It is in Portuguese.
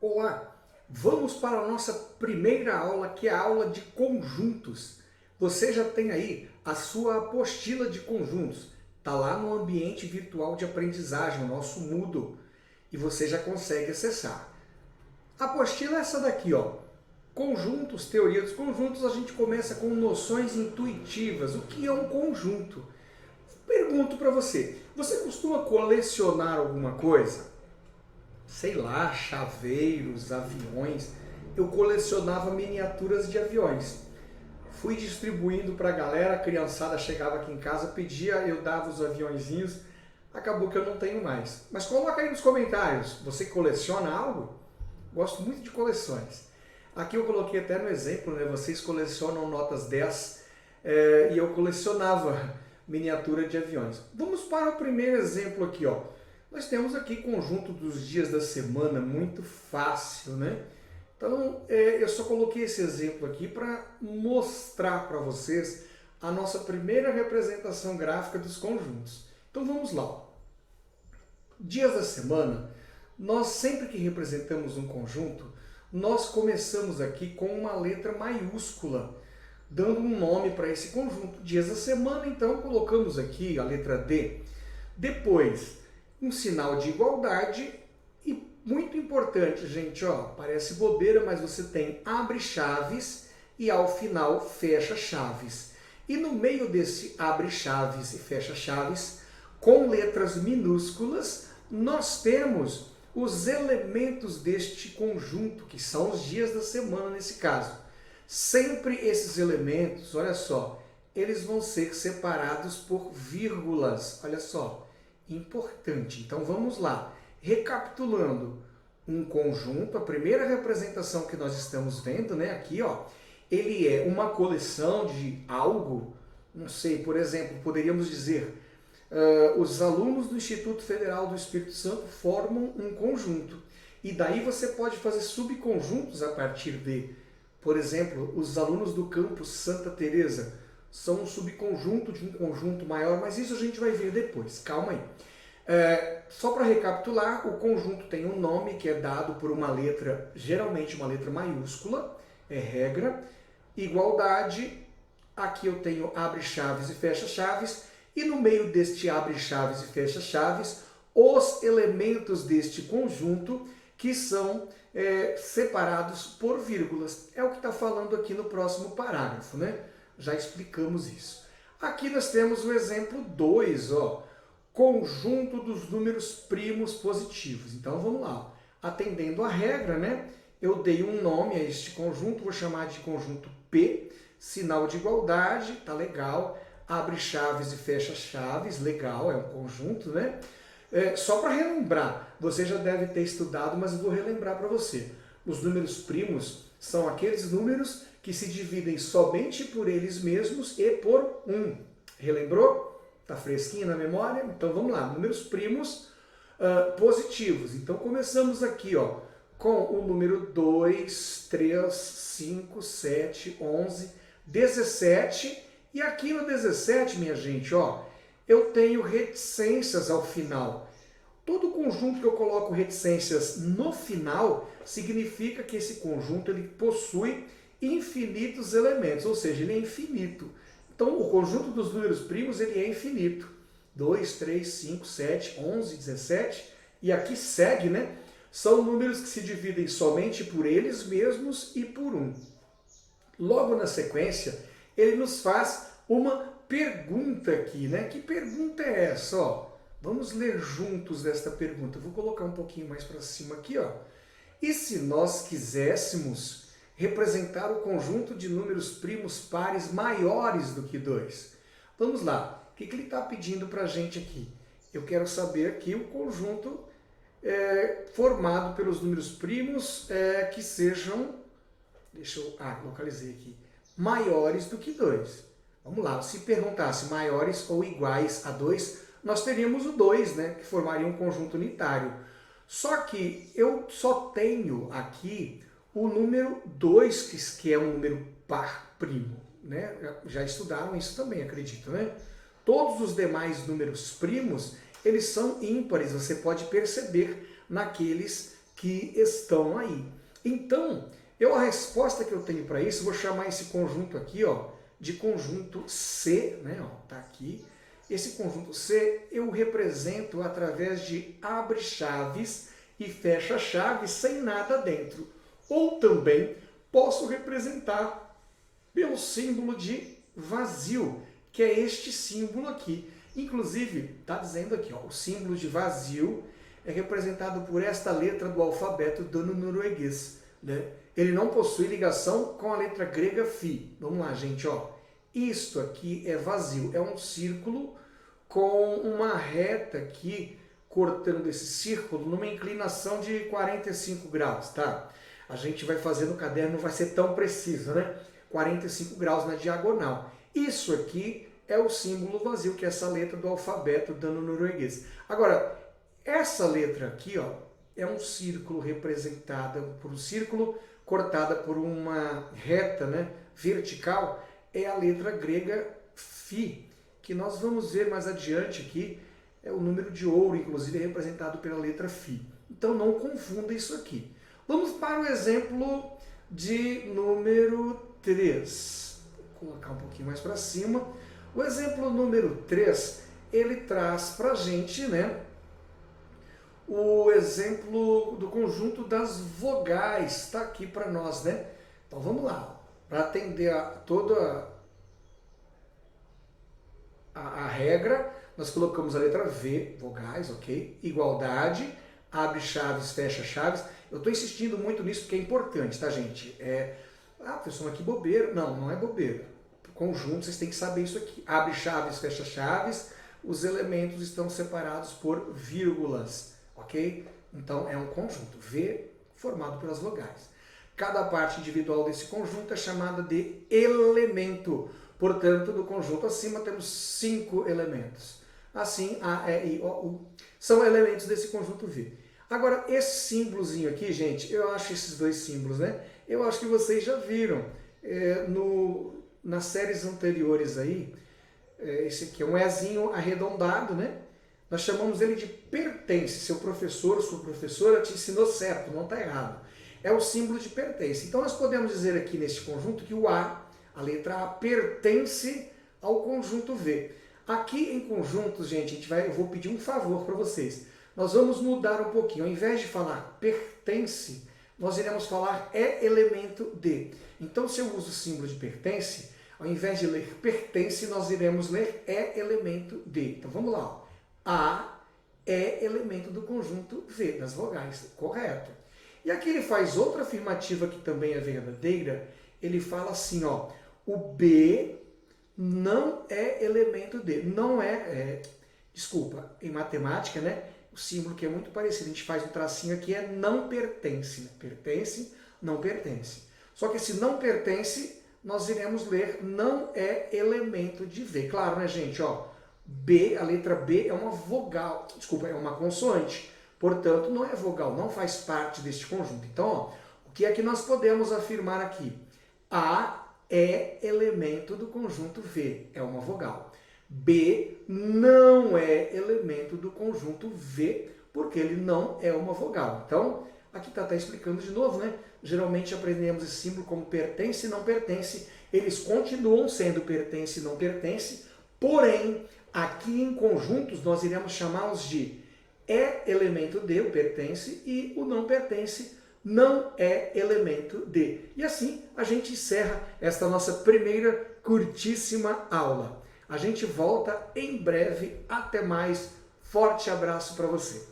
Olá, vamos para a nossa primeira aula, que é a aula de conjuntos. Você já tem aí a sua apostila de conjuntos, está lá no ambiente virtual de aprendizagem, o nosso Moodle, e você já consegue acessar. A apostila é essa daqui, ó. Conjuntos, teoria dos conjuntos, a gente começa com noções intuitivas. O que é um conjunto? Pergunto para você, você costuma colecionar alguma coisa? Sei lá, chaveiros, aviões. Eu colecionava miniaturas de aviões. Fui distribuindo para a galera, a criançada chegava aqui em casa, pedia, eu dava os aviõezinhos. Acabou que eu não tenho mais. Mas coloca aí nos comentários, você coleciona algo? Gosto muito de coleções. Aqui eu coloquei até no exemplo, né? Vocês colecionam notas 10 e eu colecionava miniatura de aviões. Vamos para o primeiro exemplo aqui, ó. Nós temos aqui conjunto dos dias da semana, muito fácil, né? Então, eu só coloquei esse exemplo aqui para mostrar para vocês a nossa primeira representação gráfica dos conjuntos. Então, vamos lá. Dias da semana, nós sempre que representamos um conjunto, nós começamos aqui com uma letra maiúscula, dando um nome para esse conjunto. Dias da semana, então, colocamos aqui a letra D. Depois, um sinal de igualdade e muito importante, gente, ó, parece bobeira, mas você tem abre chaves e ao final fecha chaves. E no meio desse abre chaves e fecha chaves, com letras minúsculas, nós temos os elementos deste conjunto, que são os dias da semana nesse caso. Sempre esses elementos, olha só, eles vão ser separados por vírgulas, olha só. Importante. Então vamos lá. Recapitulando, um conjunto, a primeira representação que nós estamos vendo, né, aqui, ó, ele é uma coleção de algo, não sei, por exemplo, poderíamos dizer, os alunos do Instituto Federal do Espírito Santo formam um conjunto. E daí você pode fazer subconjuntos a partir de, por exemplo, os alunos do campus Santa Teresa são um subconjunto de um conjunto maior, mas isso a gente vai ver depois, calma aí. Só para recapitular, o conjunto tem um nome que é dado por uma letra, geralmente uma letra maiúscula, é regra. Igualdade, aqui eu tenho abre chaves e fecha chaves, e no meio deste abre chaves e fecha chaves, os elementos deste conjunto que são separados por vírgulas. É o que está falando aqui no próximo parágrafo, né? Já explicamos isso. Aqui nós temos o exemplo 2, ó, conjunto dos números primos positivos. Então vamos lá. Atendendo à regra, né, eu dei um nome a este conjunto, vou chamar de conjunto P, sinal de igualdade, tá legal, abre chaves e fecha chaves, legal, é um conjunto, né? Só para relembrar, você já deve ter estudado, mas eu vou relembrar para você. Os números primos são aqueles números que se dividem somente por eles mesmos e por 1. Relembrou? Está fresquinho na memória? Então vamos lá, números primos positivos. Então começamos aqui, ó, com o número 2, 3, 5, 7, 11, 17. E aqui no 17, minha gente, ó, eu tenho reticências ao final. Todo conjunto que eu coloco reticências no final significa que esse conjunto ele possui infinitos elementos, ou seja, ele é infinito. Então, o conjunto dos números primos ele é infinito. 2, 3, 5, 7, 11, 17. E aqui segue, né? São números que se dividem somente por eles mesmos e por 1. Logo na sequência, ele nos faz uma pergunta aqui, né? Que pergunta é essa? Ó, vamos ler juntos esta pergunta. Eu vou colocar um pouquinho mais para cima aqui, ó. E se nós quiséssemos representar o conjunto de números primos pares maiores do que 2? Vamos lá. O que ele está pedindo para a gente aqui? Eu quero saber aqui o conjunto formado pelos números primos que sejam, deixa eu, localizei aqui, maiores do que 2. Vamos lá, se perguntasse maiores ou iguais a 2, nós teríamos o 2, né, que formaria um conjunto unitário. Só que eu só tenho aqui o número 2, que é um número par primo, né? Já estudaram isso também, acredito, né? Todos os demais números primos, eles são ímpares, você pode perceber naqueles que estão aí. Então, a resposta que eu tenho para isso, vou chamar esse conjunto aqui, ó, de conjunto C, né? Ó, tá aqui. Esse conjunto C eu represento através de abre chaves e fecha chaves sem nada dentro. Ou também posso representar pelo símbolo de vazio, que é este símbolo aqui. Inclusive, está dizendo aqui, ó, o símbolo de vazio é representado por esta letra do alfabeto dano-norueguês, né? Ele não possui ligação com a letra grega Φ. Vamos lá, gente, ó. Isto aqui é vazio, é um círculo com uma reta aqui cortando esse círculo numa inclinação de 45 graus, tá? A gente vai fazer no caderno, não vai ser tão preciso, né? 45 graus na diagonal. Isso aqui é o símbolo vazio, que é essa letra do alfabeto dano-norueguês. Agora, essa letra aqui, ó, é um círculo representada por um círculo cortada por uma reta, né, vertical, é a letra grega Φ, que nós vamos ver mais adiante aqui, é o número de ouro, inclusive, é representado pela letra Φ. Então não confunda isso aqui. Vamos para o exemplo de número 3. Vou colocar um pouquinho mais para cima. O exemplo número 3, ele traz para a gente, né, o exemplo do conjunto das vogais, está aqui para nós, né? Então vamos lá, para atender a toda a regra, nós colocamos a letra V, vogais, ok? Igualdade, abre chaves, fecha chaves. Eu estou insistindo muito nisso porque é importante, tá, gente? Professor, mas que bobeira. Não, não é bobeira. Conjunto, vocês têm que saber isso aqui. Abre chaves, fecha chaves, os elementos estão separados por vírgulas. Ok? Então é um conjunto, V formado pelas vogais. Cada parte individual desse conjunto é chamada de elemento. Portanto, do conjunto acima temos 5 elementos. Assim, A, E, I, O, U são elementos desse conjunto V. Agora, esse símbolozinho aqui, gente, eu acho esses dois símbolos, né? Eu acho que vocês já viram nas séries anteriores aí. Esse aqui é um Ezinho arredondado, né? Nós chamamos ele de pertence. Seu professor, sua professora te ensinou certo, não está errado. É o símbolo de pertence. Então nós podemos dizer aqui nesse conjunto que o A, a letra A, pertence ao conjunto V. Aqui em conjuntos, gente, eu vou pedir um favor para vocês. Nós vamos mudar um pouquinho. Ao invés de falar pertence, nós iremos falar é elemento de. Então se eu uso o símbolo de pertence, ao invés de ler pertence, nós iremos ler é elemento de. Então vamos lá, ó. A é elemento do conjunto V, das vogais, correto. E aqui ele faz outra afirmativa que também é verdadeira, ele fala assim, ó, o B não é elemento D, não desculpa, em matemática, né, o símbolo que é muito parecido, a gente faz um tracinho aqui, é não pertence, né? Pertence, não pertence. Só que esse não pertence, nós iremos ler não é elemento de V, claro, né, gente, ó. B, a letra B é uma vogal, desculpa, é uma consoante, portanto não é vogal, não faz parte deste conjunto. Então, ó, o que é que nós podemos afirmar aqui? A é elemento do conjunto V, é uma vogal. B não é elemento do conjunto V, porque ele não é uma vogal. Então, aqui está explicando de novo, né? Geralmente aprendemos esse símbolo como pertence e não pertence, eles continuam sendo pertence e não pertence, porém, aqui em conjuntos nós iremos chamá-los de é elemento de, o pertence, e o não pertence não é elemento de. E assim a gente encerra esta nossa primeira curtíssima aula. A gente volta em breve. Até mais. Forte abraço para você.